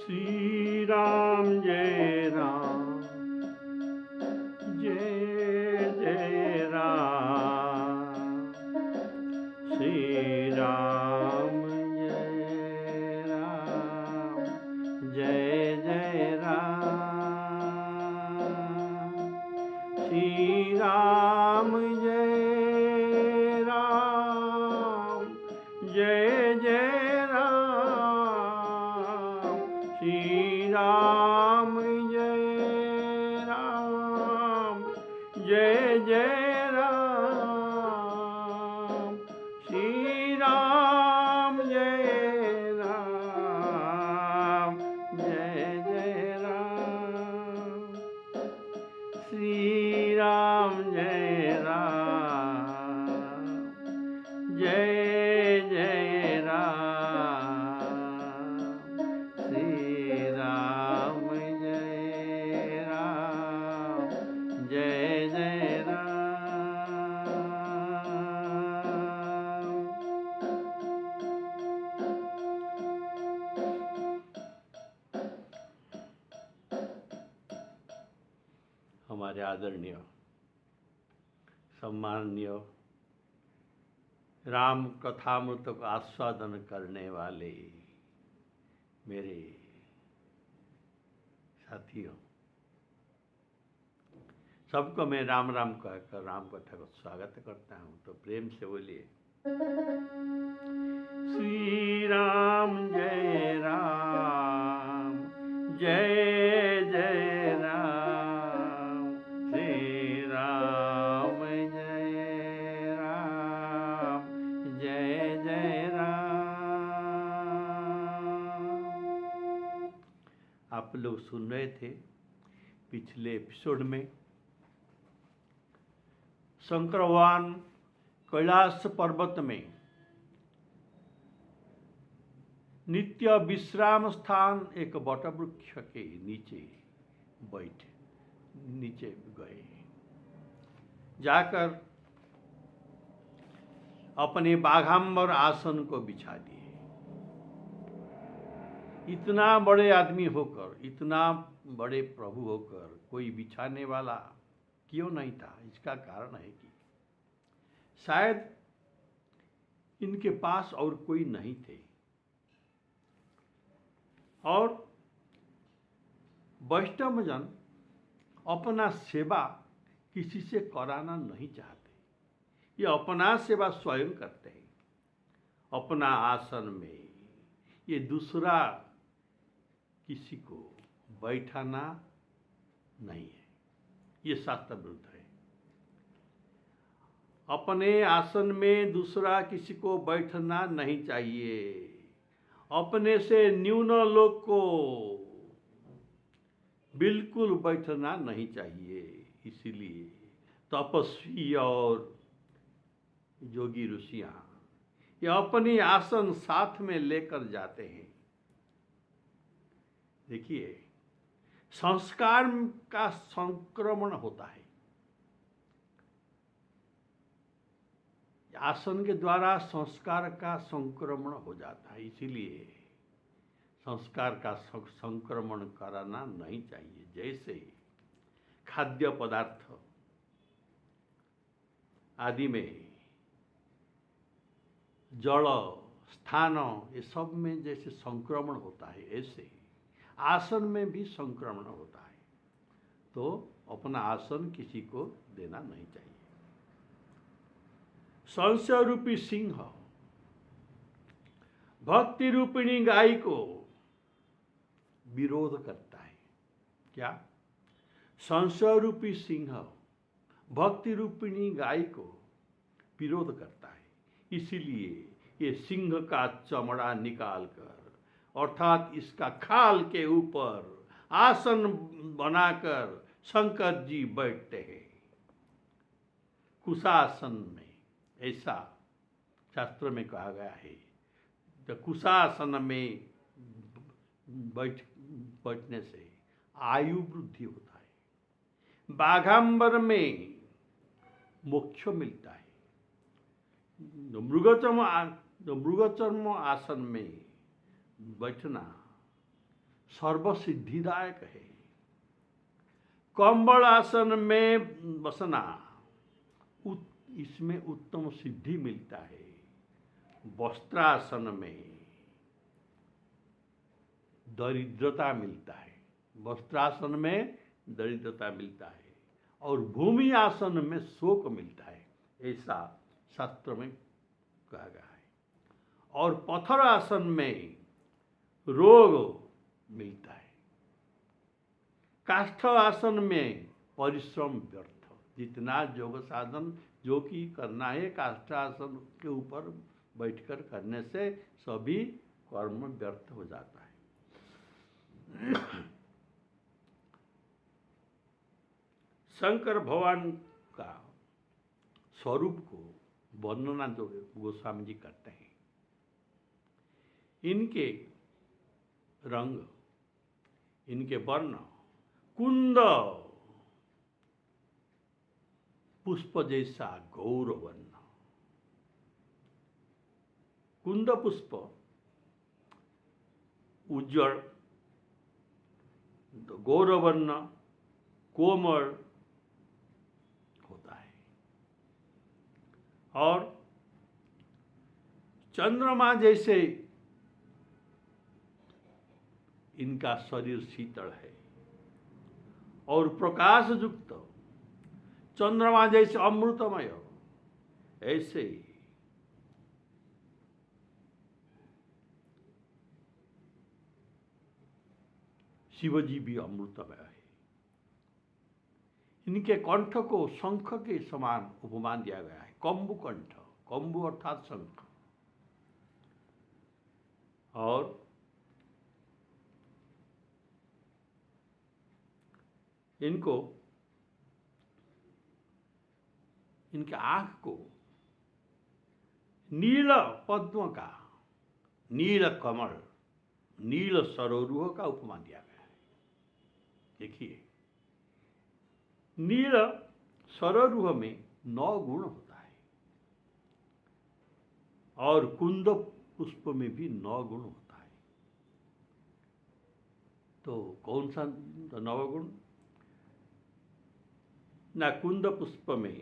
श्री राम जय राम जय जय राम। श्री राम जय राम जय जय राम। श्री राम जय राम जय जय राम। श्री राम जय राम जय जय राम। श्री राम जय राम जय जय राम। श्री राम जय राम जय जय राम। श्री राम जय राम जय जय राम। हमारे आदरणीय सम्माननीय राम कथामृत को आस्वादन करने वाले मेरे साथियों, सबको मैं राम राम कहकर राम कथा को स्वागत करता हूँ। तो प्रेम से बोलिए श्री राम जय राम जय जय राम। श्री राम जय राम जय जय राम। आप लोग सुन रहे थे पिछले एपिसोड में शंकर भगवान कैलाश पर्वत में नित्य विश्राम स्थान एक वटवृक्ष के नीचे गए, जाकर अपने बाघांबर आसन को बिछा दिए। इतना बड़े आदमी होकर, इतना बड़े प्रभु होकर कोई बिछाने वाला क्यों नहीं था? इसका कारण है कि शायद इनके पास और कोई नहीं थे और वैष्णवजन अपना सेवा किसी से कराना नहीं चाहते। ये अपना सेवा स्वयं करते हैं। अपना आसन में ये दूसरा किसी को बैठाना नहीं है, ये शास्त्र विरुद्ध है। अपने आसन में दूसरा किसी को बैठना नहीं चाहिए। अपने से न्यून लोग को बिल्कुल बैठना नहीं चाहिए। इसीलिए तपस्वी और योगी ऋषियां ये अपनी आसन साथ में लेकर जाते हैं। देखिए, संस्कार का संक्रमण होता है। आसन के द्वारा संस्कार का संक्रमण हो जाता है। इसीलिए संस्कार का संक्रमण कराना नहीं चाहिए। जैसे खाद्य पदार्थ आदि में जल स्थान ये सब में जैसे संक्रमण होता है, ऐसे आसन में भी संक्रमण होता है। तो अपना आसन किसी को देना नहीं चाहिए। संशय रूपी सिंह भक्ति रूपिणी गाय को विरोध करता है। क्या? संशय रूपी सिंह भक्ति रूपिणी गाय को विरोध करता है। इसीलिए ये सिंह का चमड़ा निकालकर, अर्थात इसका खाल के ऊपर आसन बनाकर शंकर जी बैठते हैं कुशासन में। ऐसा शास्त्र में कहा गया है। तो कुशासन में बैठने से आयु वृद्धि होता है। बाघांबर में मोक्ष मिलता है। मृगचर्म आसन में बैठना सर्वसिद्धिदायक है। कंबल आसन में बसना, इसमें उत्तम सिद्धि मिलता है। वस्त्रासन में दरिद्रता मिलता है, वस्त्रासन में दरिद्रता मिलता है, और भूमि आसन में शोक मिलता है, ऐसा शास्त्र में कहा गया है। और पत्थर आसन में रोग मिलता है। काष्ठ आसन में परिश्रम व्यर्थ। जितना योग साधन जो कि करना है काष्ठ आसन के ऊपर बैठकर करने से सभी कर्म व्यर्थ हो जाता है। शंकर भगवान का स्वरूप को वर्णना जो गोस्वामी जी करते हैं, इनके रंग, इनके वर्ण कुंद पुष्प जैसा गौरवर्ण। कुंद पुष्प उज्जवल, गौरवर्ण, कोमल होता है, और चंद्रमा जैसे इनका शरीर शीतल है, और प्रकाश युक्त चंद्रमा जैसे अमृतमय, ऐसे ही शिवजी भी अमृतमय है। इनके कंठ को शंख के समान उपमान दिया गया है। कंबु कंठ, कंबु अर्थात शंख। और इनको, इनके आंख को नील पद्म का, नील कमल, नील सरोरुह का उपमान दिया गया है। देखिए, नील सरोरुह में 9 गुण होता है, और कुंद पुष्प में भी 9 गुण होता है। तो कौन सा 9 गुण? ना कुंद पुष्प में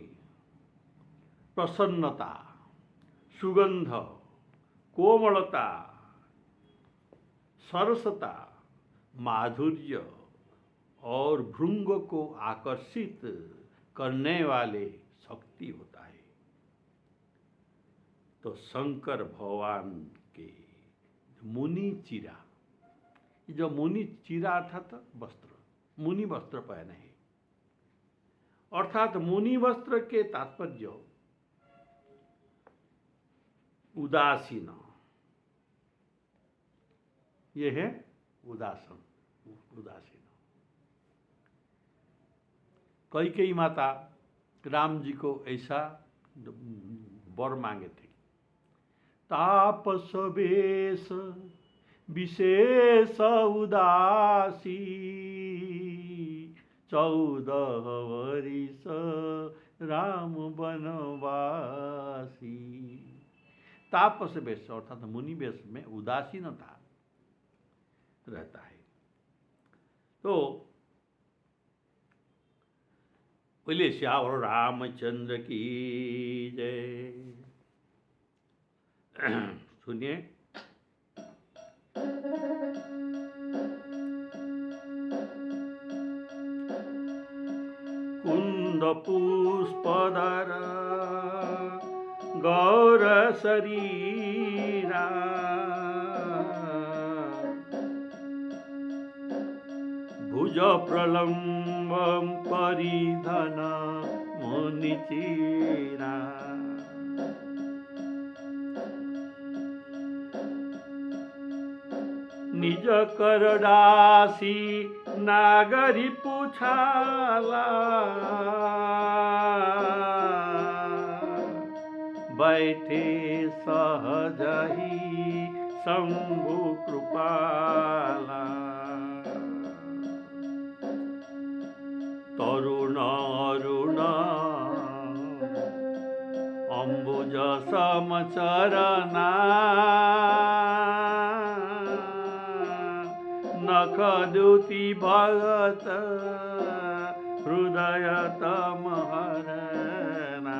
प्रसन्नता, सुगंध, कोमलता, सरसता, माधुर्य और भृंग को आकर्षित करने वाले शक्ति होता है। तो शंकर भगवान के मुनि चिरा, जो मुनि चिरा अर्थात वस्त्र, मुनि वस्त्र पहने हैं, अर्थात मुनि वस्त्र के तात्पर्य उदासीन, ये है उदासन, उदासीन। कैकेयी माता राम जी को ऐसा वर मांगे थे, तापस वेश विशेष उदासी, 14 वर्ष राम वनवासी। तापस वेश अर्थात मुनि वेश में उदासीनता रहता है। तो बोले श्यावर रामचंद्र की जय। सुनिए, कुंद पुष्पधर गौर शरीरा, भुज प्रलम्बं परिधन मुनिचिरा, निज करडासी नागरी पुछाला, बैठे सहज ही शंभु कृपाला, तरुण अरुण अम्बुज समचरना, नख द्युति भगत हृदय तम हरना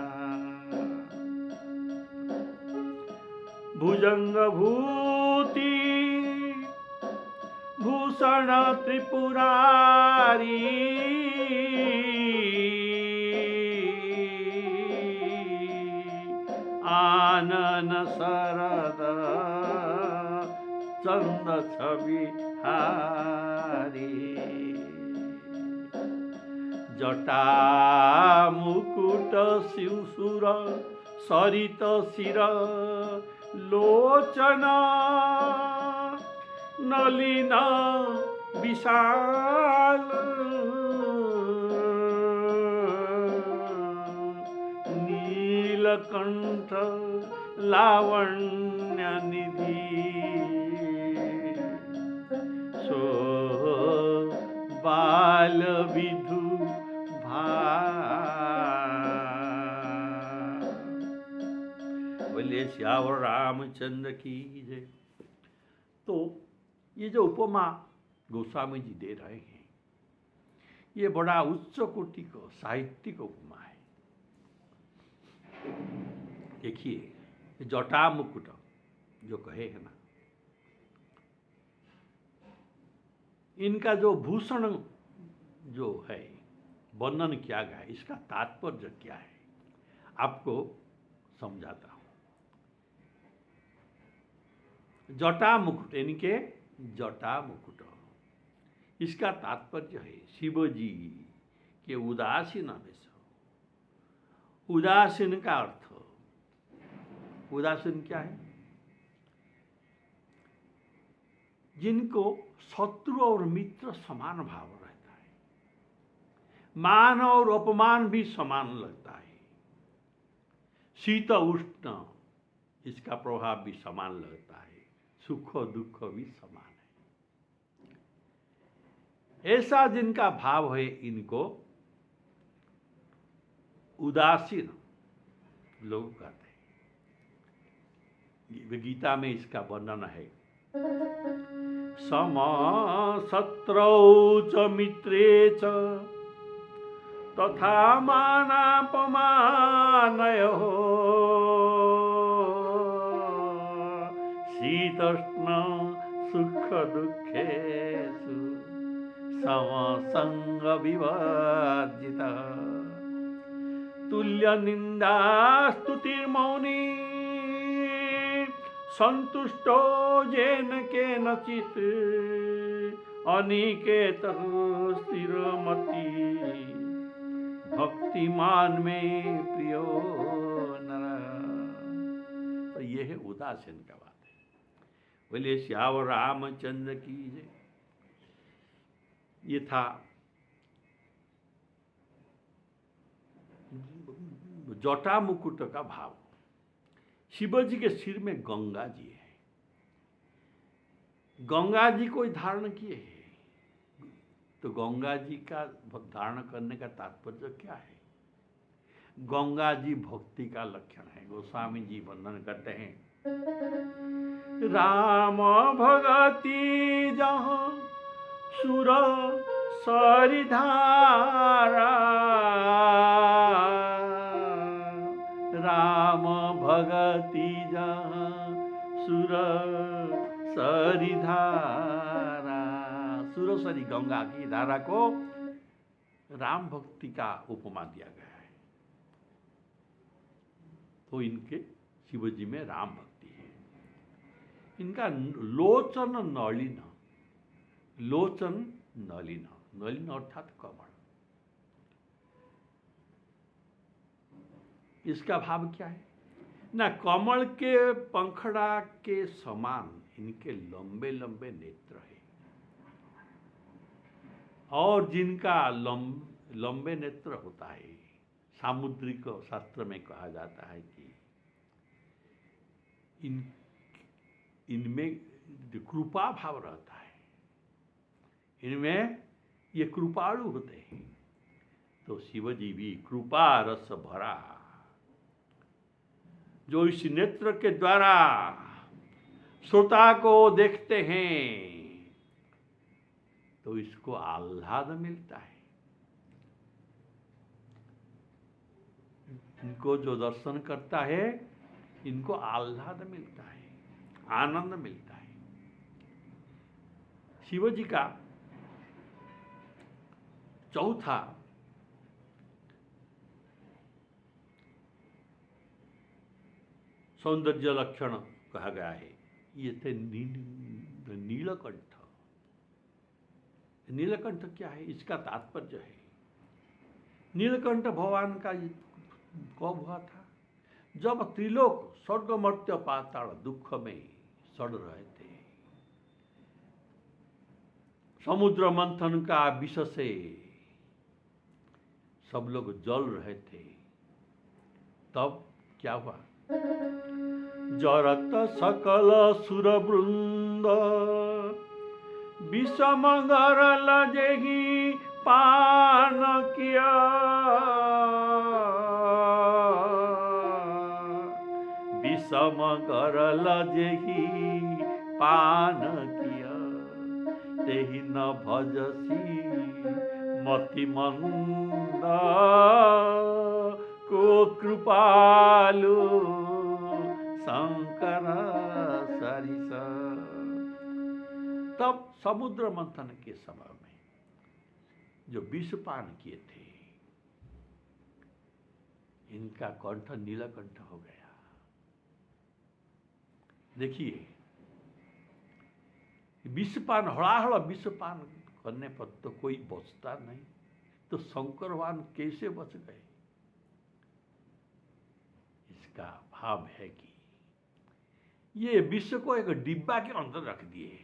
भुजंग भूति भूषण त्रिपुरारी आनन शरद चंद छवि हारी जटा मुकुट शिवसुर सरित शिर लोचन नलिन विशाल नीलकंठ लावण्य निधि सो बाल विधु बोले श्यावर रामचंद्र की जय। तो ये जो उपमा गोस्वामी जी दे रहे हैं ये बड़ा उच्च कोटि का साहित्यिक उपमा है। देखिए जटा मुकुट जो कहे है ना, इनका जो भूषण जो है वर्णन किया गया है, इसका तात्पर्य क्या है आपको समझाता हूं। जटा मुकुट इनके जटा मुकुट, इसका तात्पर्य है शिव जी के उदासीन वेश। उदासीन का अर्थ, उदासीन क्या है? जिनको शत्रु और मित्र समान भाव रहता है, मान और अपमान भी समान लगता है, शीत उष्ण इसका प्रभाव भी समान लगता है, सुख दुख भी समान है। ऐसा जिनका भाव है इनको उदासीन लोग कहते हैं। गीता में इसका वर्णन है, सम शत्रौ च मित्रे च तथा मानापमानयोः शीतोष्ण सुख दुःखेषु समसंग विवर्जितः तुल्य निंदा स्तुतिर्मौनी संतुष्टो येन केनचित् अनिकेतः स्थिरमति भक्तिमान में प्रियो नर। तो ये है उदासीन का बात है। बोले श्यावर रामचंद्र की जय। ये था जटा मुकुट का भाव। शिव जी के सिर में गंगा जी है, गंगा जी को धारण किए हैं। तो गंगा जी का धारण करने का तात्पर्य क्या है? गंगा जी भक्ति का लक्षण है। गोस्वामी जी वर्णन करते हैं, राम भगति जहाँ सुर सरिधारा, राम भगति जहाँ सुर सरिधारा। सुरसरी गंगा की धारा को राम भक्ति का उपमा दिया गया है। तो इनके शिव जी में राम भक्ति है। इनका लोचन नलिन, लोचन नलिन, नलिन अर्थात कमल। इसका भाव क्या है ना? कमल के पंखड़ा के समान इनके लंबे लंबे नेत्र हैं, और जिनका लंबे नेत्र होता है, सामुद्रिक शास्त्र में कहा जाता है कि इनमें कृपा भाव रहता है, इनमें ये कृपालु होते हैं। तो शिव जी भी कृपा रस भरा, जो इस नेत्र के द्वारा श्रोता को देखते हैं, तो इसको आह्लाद मिलता है। इनको जो दर्शन करता है इनको आह्लाद मिलता है, आनंद मिलता है। शिव जी का चौथा सौंदर्य लक्षण कहा गया है, ये थे नीलकंठ। नीलकंठ क्या है, इसका तात्पर्य है, नीलकंठ भगवान का कब हुआ था? जब त्रिलोक स्वर्ग मर्त्य पाताल दुख में सड़ रहे थे, समुद्र मंथन का विष से सब लोग जल रहे थे, तब क्या हुआ? जरत सकल सुर वृंद विषम गरल जेहि पान किया, विषम गरल जेहि पान किया, तेहि न भजसी मति मंद को कृपालु शंकर सरिस। तब समुद्र मंथन के समय में जो विषपान किए थे, इनका कंठ नीलकंठ हो गया। देखिए, विषपान, हड़ाहड़ विषपान करने पर तो कोई बचता नहीं, तो शंकर भगवान कैसे बच गए? इसका भाव है कि ये विष को एक डिब्बा के अंदर रख दिए,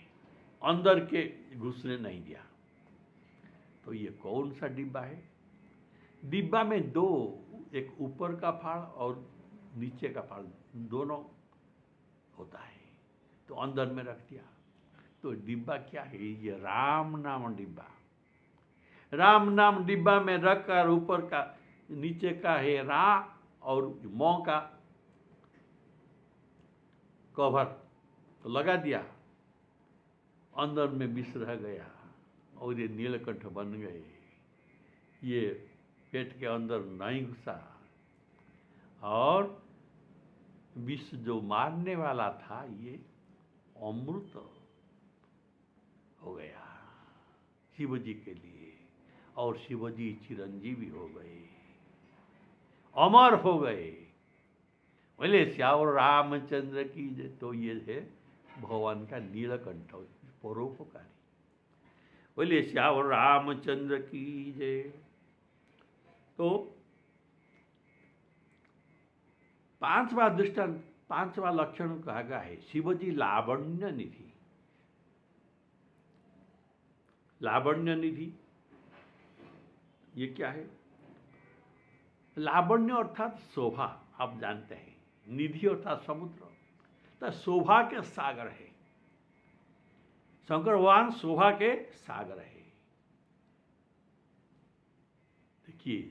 अंदर के घुसने नहीं दिया। तो ये कौन सा डिब्बा है? डिब्बा में दो, एक ऊपर का फाड़ और नीचे का फाड़, दोनों होता है, तो अंदर में रख दिया। तो डिब्बा क्या है? ये राम नाम डिब्बा। राम नाम डिब्बा में रखकर ऊपर का, नीचे का है रा और मौ का कवर तो लगा दिया, अंदर में विष रह गया और ये नीलकंठ बन गए। ये पेट के अंदर नहीं घुसा और विष जो मारने वाला था ये अमृत हो गया शिव जी के लिए, और शिव जी चिरंजीवी हो गए, अमर हो गए। बोले श्यावर रामचंद्र की जय। तो ये है भगवान का नीलकंठ परोपकारी। बोले श्यावर रामचंद्र की जय। तो पांचवा दृष्टांत, पांचवा लक्षण कहा गया है, शिवजी लावण्य निधि। लावण्य निधि ये क्या है? लावण्य अर्थात शोभा, आप जानते हैं, निधि अर्थात समुद्र, तो शोभा के सागर है। शंकर भगवान शोभा के सागर है। देखिए,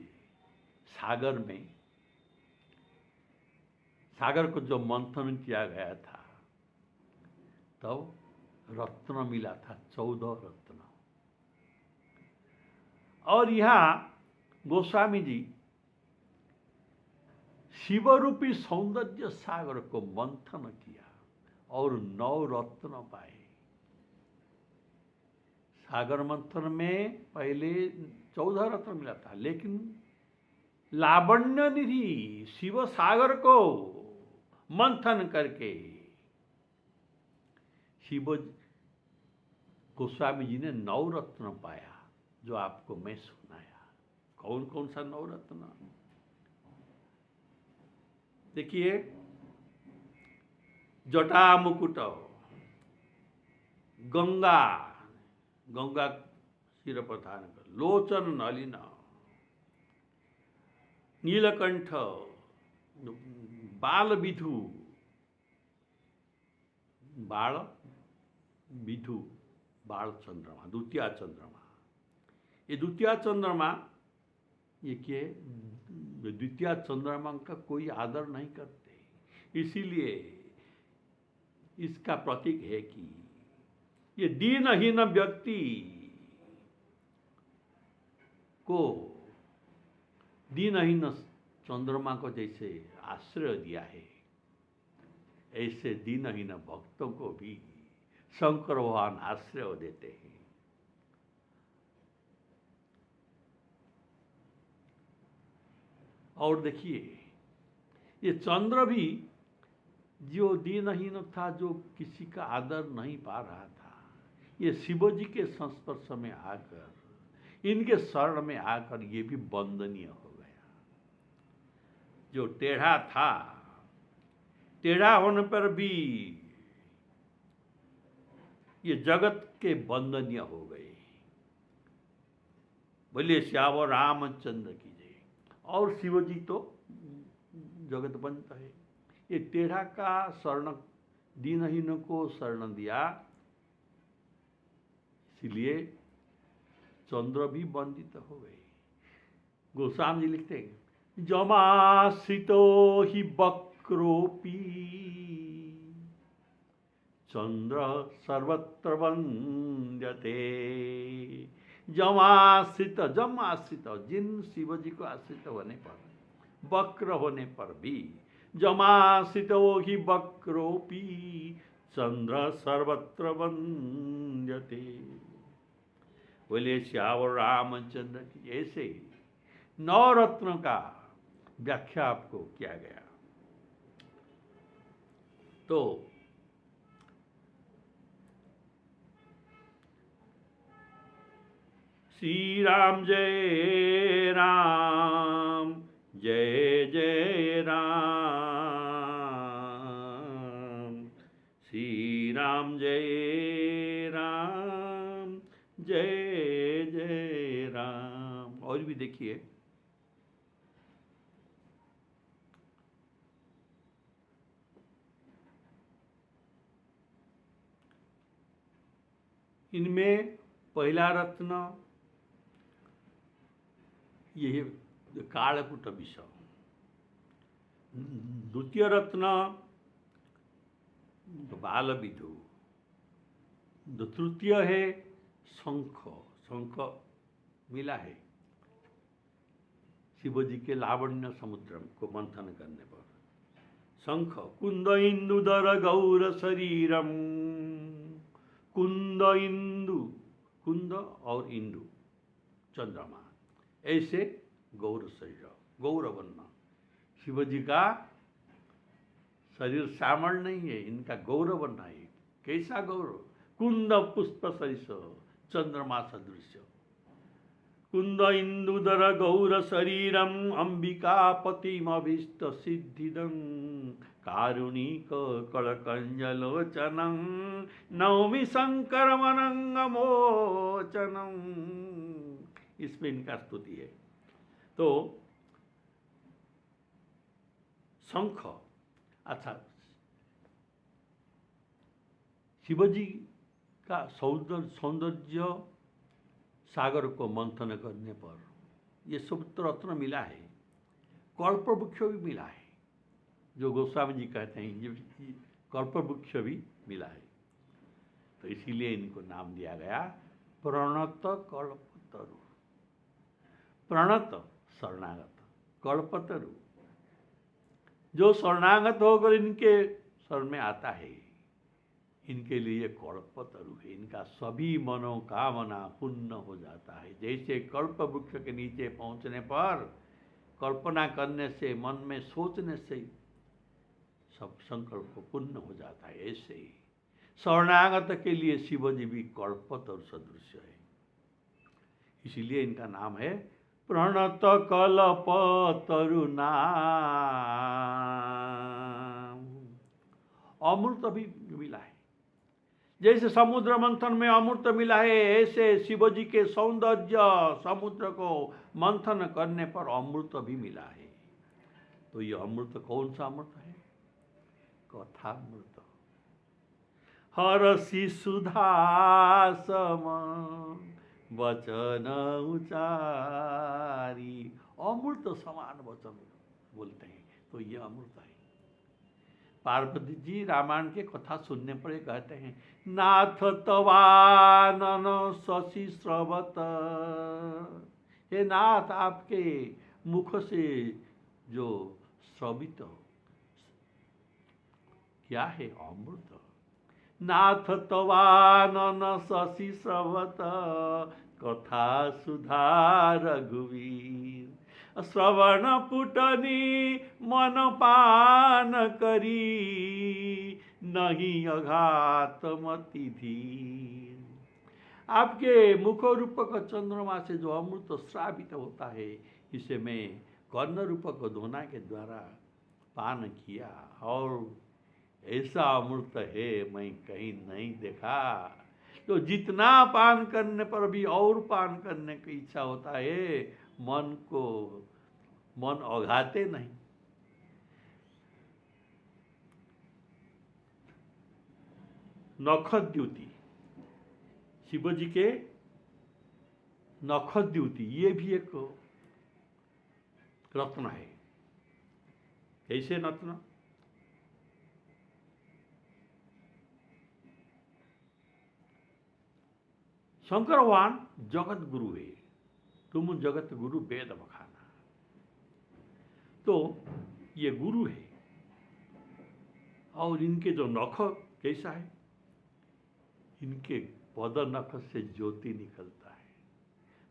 सागर में, सागर को जो मंथन किया गया था तब रत्न मिला था, 14 रत्न। और यहां गोस्वामी जी शिवरूपी सौंदर्य सागर को मंथन किया और 9 रत्न पाए। सागर मंथन में पहले 14 रत्न मिला था, लेकिन लावण्य निधि शिव सागर को मंथन करके शिव गोस्वामी जी ने 9 रत्न पाया, जो आपको मैं सुनाया। कौन कौन सा 9 रत्न? देखिए, जटा मुकुट, गंगा, गंगा सिर पर धारण कर, लोचन नलिन, नीलकंठ, बाल विधु, बाल विधु, बाल चंद्रमा, द्वितीय चंद्रमा। ये द्वितीय चंद्रमा, ये क्या? द्वितीय चंद्रमा का कोई आदर नहीं करते, इसीलिए इसका प्रतीक है कि ये दीनहीन व्यक्ति को दीनहीन चंद्रमा को जैसे आश्रय दिया है, ऐसे दीनहीन भक्तों को भी शंकर भगवान आश्रय देते हैं। और देखिए, ये चंद्र भी जो दीनहीन था, जो किसी का आदर नहीं पा रहा था, ये शिव जी के संस्पर्श में आकर, इनके शरण में आकर ये भी वंदनीय हो गया। जो टेढ़ा था, टेढ़ा होने पर भी ये जगत के वंदनीय हो गए। बोले श्यावर रामचंद्र की जय। और शिव जी तो जगत बनता है। ये टेढ़ा का शरण, दीनहीन को शरण दिया, इसलिए चंद्र भी वंदित हो गए। गोस्वामी जी लिखते हैं, जमाश्रितो ही वक्रोपी चंद्र सर्वत्र वंद्यते। जमाश्रित, जमाश्रित, जिन शिव जी को आश्रित होने पर, वक्र होने पर भी, जमाश्रितो ही वक्रोपी चंद्र सर्वत्र वंद्यते। बोले श्यावर रामचंद्र की। ऐसे ही नवरत्न का व्याख्या आपको किया गया। तो श्री राम जय राम, जय जय राम, श्री राम जय राम, जय जय राम। और भी देखिए, इनमें पहला रत्न ये कालकूट विष, द्वितीय रत्न बाल विधु, तृतीय है शंख। शंख मिला है शिव जी के लावण्य समुद्र को मंथन करने पर। शंख कुंद इंदुदर गौर शरीरम, कुंद इंदु, कुंद और इंदु चंद्रमा, ऐसे गौर शरीर, गौरवर्ण। शिव जी का शरीर श्यामल नहीं है, इनका गौरवर्ण है। कैसा गौरव? कुंद पुष्प सरिस चंद्रमा सदृश, कुंद इंदुदर गौर शरीरम अंबिकापतिमभीष्ट सिद्धिदं कारुणिक कलकंजलोचनं नौमि शंकर मनंगमोचनं। इसमें इनका स्तुति है। तो शंख, अच्छा, शिवजी का सौंदर्य सागर को मंथन करने पर ये सब रत्न मिला है। कल्प वृक्ष भी मिला है, जो गोस्वामी जी कहते हैं ये कल्प वृक्ष भी मिला है। तो इसीलिए इनको नाम दिया गया प्रणत कल्पतरु। प्रणत शरणागत, कल्पतरु जो शरणागत होकर इनके शरण में आता है, इनके लिए कल्पतरु है। इनका सभी मनोकामना पूर्ण हो जाता है। जैसे कल्प वृक्ष के नीचे पहुंचने पर कल्पना करने से, मन में सोचने से सब संकल्प पूर्ण हो जाता है, ऐसे ही शरणागत के लिए शिवजी भी कल्पतरु सदृश है। इसीलिए इनका नाम है प्रणत कल्पतरु नाम। अमृत भी मिला है। जैसे समुद्र मंथन में अमृत मिला है, ऐसे शिवजी के सौंदर्य समुद्र को मंथन करने पर अमृत भी मिला है। तो ये अमृत कौन सा अमृत है? कथामृत। हरसि सुधासम वचन उचारी, अमृत समान वचन बोलते हैं, तो ये अमृत है। पार्वती जी रामायण के कथा सुनने पर कहते हैं, नाथ तवानन शशि स्रवत, हे नाथ, आपके मुख से जो श्रवित क्या है अमृत। नाथ तवानन शशि श्रवत कथा सुधा रघुवीर। श्रवण पुटनी मन पान करी नहीं अघात मति धीर। आपके मुख रूपक चंद्रमा से जो अमृत श्रावित होता है, इसे मैं कर्ण रूपक धोना के द्वारा पान किया और ऐसा अमृत है मैं कहीं नहीं देखा। तो जितना पान करने पर भी और पान करने की इच्छा होता है, मन औघाते नहीं। नखद्युति, शिव जी के नखद्युति, ये भी एक रत्न है। कैसे रत्न? शंकर भगवान जगत गुरु है। तुम जगत गुरु वेद बखाना। तो ये गुरु है और इनके जो नख कैसा है, इनके पद नख से ज्योति निकलता है।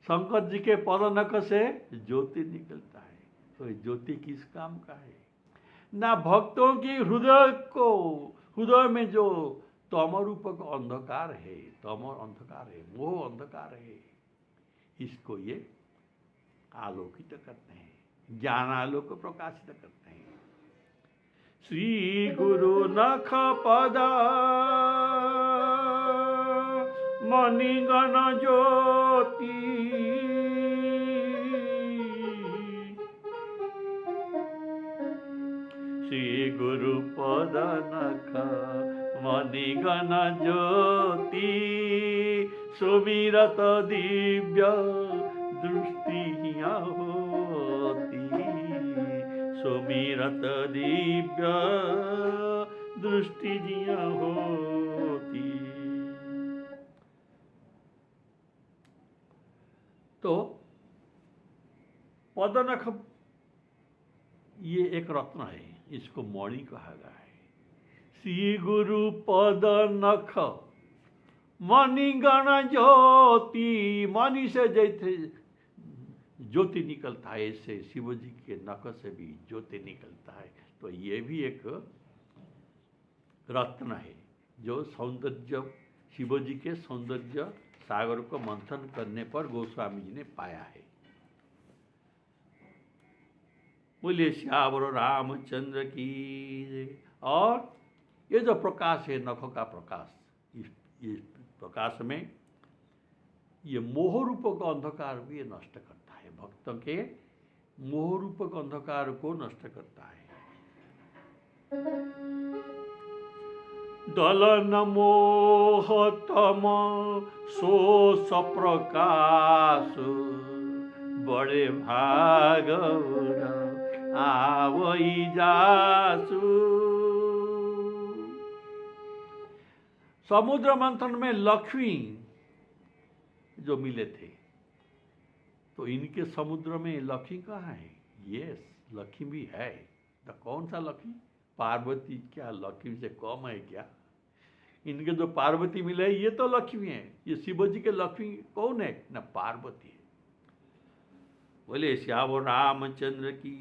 शंकर जी के पद नख से ज्योति निकलता है। तो ये ज्योति किस काम का है? ना भक्तों की हृदय में जो तम रूपक अंधकार है, तम अंधकार है, मोह अंधकार है, इसको ये आलोकित करते हैं, ज्ञान आलोक प्रकाशित करते हैं। श्री गुरु नख पद मणिगण ज्योति। श्री गुरु पद नख मणिगण ज्योति। सुमिरत दिव्य दृष्टि होती। सुमिरत दिव्य दृष्टि होती। तो पदनख ये एक रत्न है, इसको मणि कहा गया है। श्री गुरु पद नख मणिगण ज्योति। मणि से जैसे ज्योति निकलता है, ऐसे शिव जी के नख से भी ज्योति निकलता है। तो ये भी एक रत्न है जो सौंदर्य, शिव जी के सौंदर्य सागर को मंथन करने पर गोस्वामी जी ने पाया है। बोलिए श्यावर रामचंद्र की। और ये जो प्रकाश है, नखों का प्रकाश, इस प्रकाश में ये मोह रूपक अंधकार भी ये नष्ट करता है। भक्तों के मोह रूपक अंधकार को नष्ट करता है। दलन मोह तम सोस प्रकाश। बड़े भाग आवई जासु। समुद्र मंथन में लक्ष्मी जो मिले थे, तो इनके समुद्र में लक्ष्मी कहाँ है? यस, लक्ष्मी भी है। तो कौन सा लक्ष्मी? पार्वती। क्या लक्ष्मी से कम है क्या? इनके जो पार्वती मिले ये तो लक्ष्मी है। ये शिव जी के लक्ष्मी कौन है? ना पार्वती है। बोले श्यावर रामचंद्र की।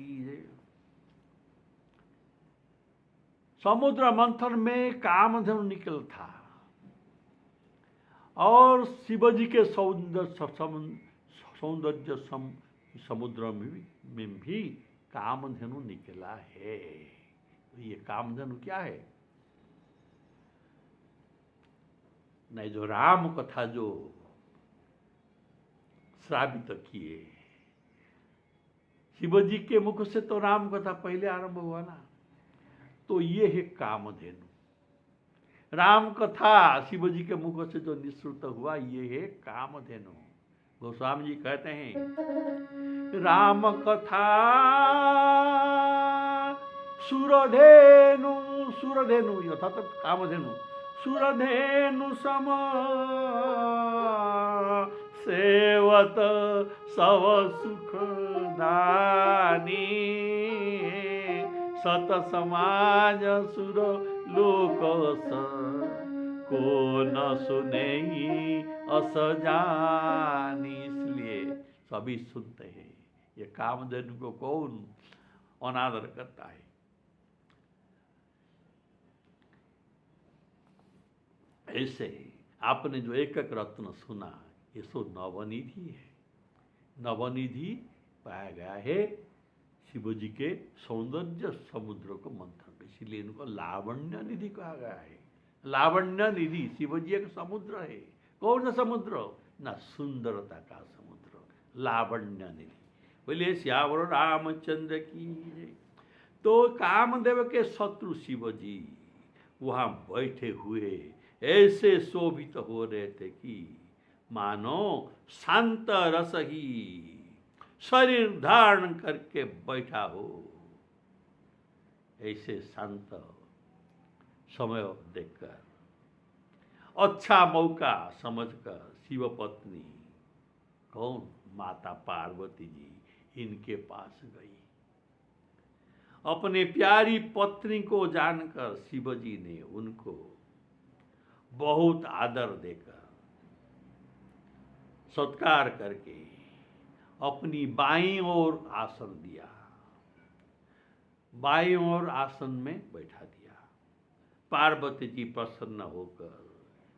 समुद्र मंथन में कामधेनु निकल था और शिव जी के सौंदर्य समुद्र में भी कामधेनु निकला है। तो ये कामधेनु क्या है? नहीं, जो राम कथा जो श्रावित किए शिव जी के मुख से, तो राम कथा पहले आरंभ हुआ ना। तो ये है कामधेनु। राम कथा शिव जी के मुख से जो निःसृत हुआ, ये है कामधेनु। गोस्वामी जी कहते हैं राम कथा सुरधेनु। सुरधेनु अर्थात कामधेनु। सुरधेनु सम सेवत जगत सब सुख दानी, सत समाज सुर लोक को न सुने अस जानी। इसलिए सभी सुनते हैं, ये कामधेनु को कौन अनादर करता है। ऐसे आपने जो एक एक रत्न सुना, ये सो नवनिधि है। नवनिधि पाया गया है शिव जी के सौंदर्य समुद्र को मंथन में, इसलिए इनको लावण्य निधि कहा गया है। लावण्य निधि शिव जी एक समुद्र है। कौन सा समुद्र? ना सुंदरता का समुद्र, लावण्य निधि। बोलिए श्यावर रामचंद्र की जय। तो कामदेव के शत्रु शिव जी वहां बैठे हुए ऐसे शोभित हो रहे थे कि मानो शांत रस ही शरीर धारण करके बैठा हो। ऐसे शांत समय देखकर, अच्छा मौका समझकर शिव पत्नी कौन, माता पार्वती जी इनके पास गई। अपने प्यारी पत्नी को जानकर शिव जी ने उनको बहुत आदर देकर सत्कार करके अपनी बाईं ओर आसन दिया, बाईं ओर आसन में बैठा दिया। पार्वती जी प्रसन्न होकर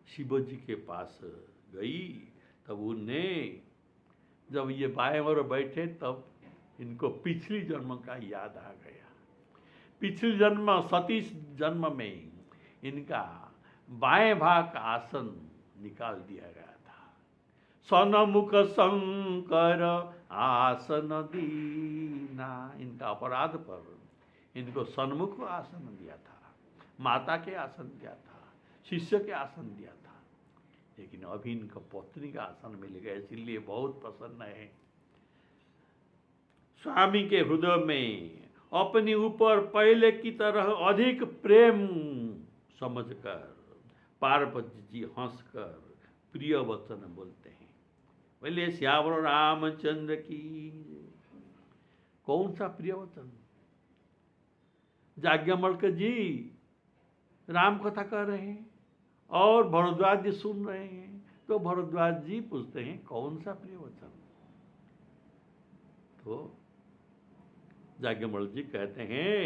शिव जी के पास गई। तब उन्हें, जब ये बाएं ओर बैठे तब इनको पिछली जन्म का याद आ गया। पिछले जन्म सतीश जन्म में इनका बाएं भाग का आसन निकाल दिया गया था। सनमुख शंकर आसन दीना, इनका अपराध पर इनको सन्मुख आसन दिया था, माता के आसन दिया था, शिष्य के आसन दिया था, लेकिन अभी इनका पत्नी का आसन मिल गया, इसलिए बहुत प्रसन्न है। स्वामी के हृदय में अपने ऊपर पहले की तरह अधिक प्रेम समझकर पार्वती जी हंसकर प्रिय वचन बोलते हैं। बोले श्यावर रामचंद्र की। कौन सा प्रिय वचन? याज्ञवल्क्य जी राम कथा कर रहे हैं और भरद्वाज जी सुन रहे हैं, तो भरद्वाज जी पूछते हैं कौन सा प्रिय वचन? तो याज्ञवल्क्य जी कहते हैं,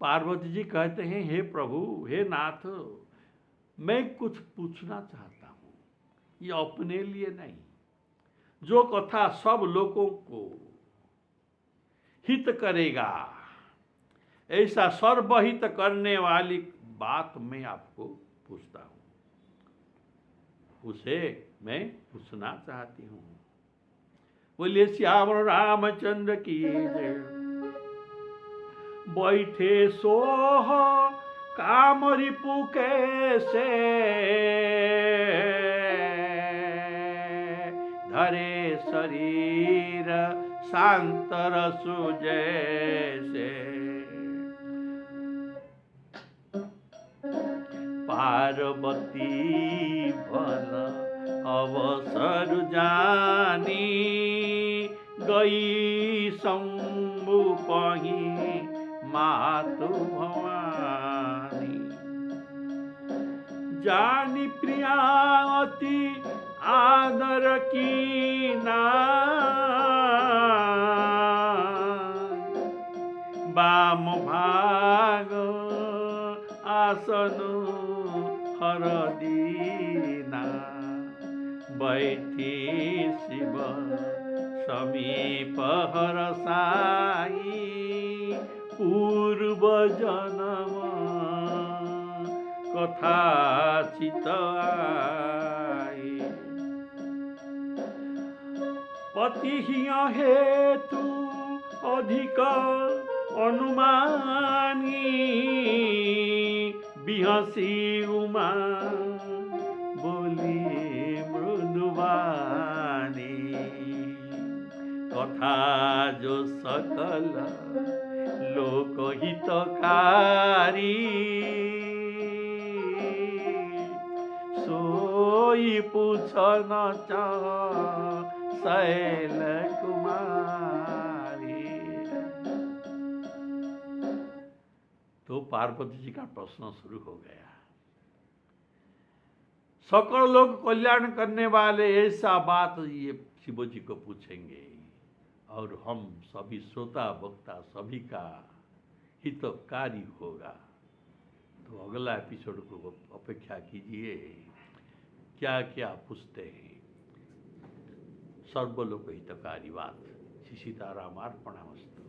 पार्वती जी कहते हैं, हे प्रभु, हे नाथ, मैं कुछ पूछना चाहता हूं, ये अपने लिए नहीं, जो कथा सब लोगों को हित करेगा, ऐसा सर्वहित करने वाली बात मैं आपको पूछता हूं, उसे मैं पूछना चाहती हूं। बोलिए श्यावर रामचंद्र की जय। बैठे सोह काम रिपु कैसे, धरे शरीर शांत रसु जैसे, पार्वती भल अवसर जानी, गई शंभु पही मातु भवानी, जानी प्रिया अति आदर की ना, बाम भाग आसन हर दीना, बैठी शिव समीप हर साई, पूर्व जन्म कथा चित आई, पति हेतु अधिक अनुमानी, बिहसी उमा बोली मृदुवानी, कथा जो सकल लोकहितकारी, सोई पूछना चाह शैल कुमारी। तो पार्वती जी का प्रश्न शुरू हो गया। सकल लोग कल्याण करने वाले ऐसा बात ये शिव जी को पूछेंगे और हम सभी श्रोता वक्ता सभी का हितकारी होगा। तो अगला एपिसोड को अपेक्षा कीजिए, क्या क्या पूछते हैं। सर्वलोक हितकारी बात। श्री सीताराम अर्पणमस्तु।